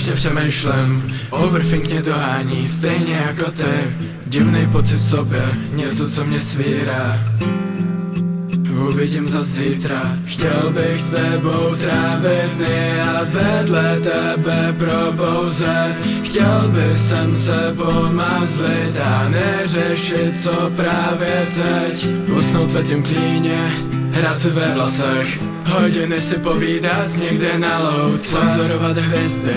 Zbytečně přemýšlím, overthink mě dohání, stejně jako ty. Divný pocit v sobě, něco co mě svírá. Uvidím za zítra. Chtěl bych s tebou trávit dny a vedle tebe probouzet. Chtěl bych se pomazlit a neřešit co právě teď. Usnout ve tvým klíně, hrát si ve vlasech, hodiny si povídat někde na louce. Pozorovat hvězdy,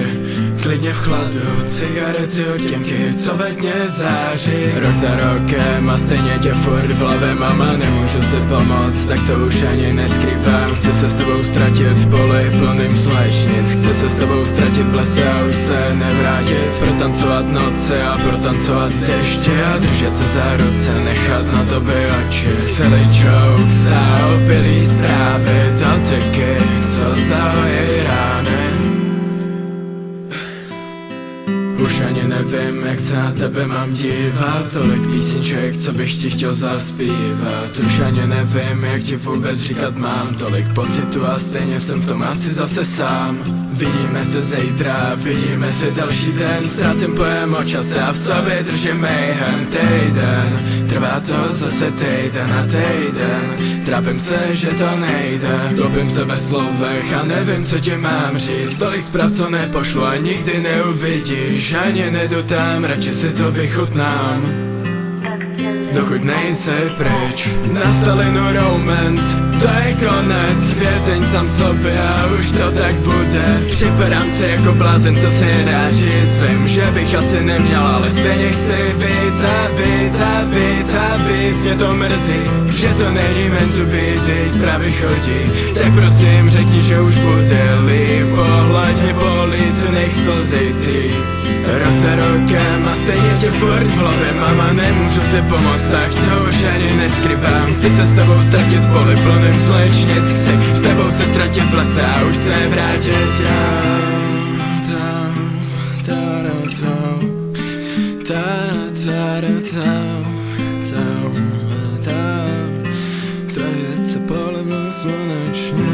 klidně v chladu, cigarety, otěnky, co ve dně září. Rok za rokem a stejně tě furt v hlavě, mama, nemůžu si pomoct, tak to už ani neskrývám. Chci se s tebou ztratit v poli plným slunečnic, chci se s tebou ztratit v lese a už se nevrátit. Protancovat noci a protancovat v dešti a držet se za ruce, nechat na tobě oči. Celý joke za opilý zprávy, dotyky, co zahojí rány. Už ani nevím, jak se na tebe mám dívat. Tolik písniček, co bych ti chtěl zaspívat. Už ani nevím, jak ti vůbec říkat mám. Tolik pocitu a stejně jsem v tom asi zase sám. Vidíme se zítra, vidíme se další den. Ztrácím pojem o čase a v sobě držím mayhem. Týden, trvá to zase týden a týden. Trápím se, že to nejde. Topím se ve slovech a nevím, co ti mám říct. Tolik zpráv, co nepošlu a nikdy neuvidíš. Ani nedu tam, radši si to vychutnám, dokud nejsej pryč. Na Stalinu romance, to je konec. Vězeň sám sobě a už to tak bude. Připadám se jako blázen, co si nedá říct. Vím, že bych asi neměl, ale stejně chci víc a víc a víc a víc. Mě to mrzí, že to není meant to be, ty zprávy chodí. Tak prosím řekni, že už bude líp. Pohledně po líci, nech slzy týct. Rok za rokem a stejně tě furt v hlavě, mama, nemůžu si pomoct, tak to už ani neskrývám. Chci se s tebou ztratit v poli plným slunečnic, chci s tebou se ztratit v lese a už se vrátit. Ztratit se poli plným slunečnic.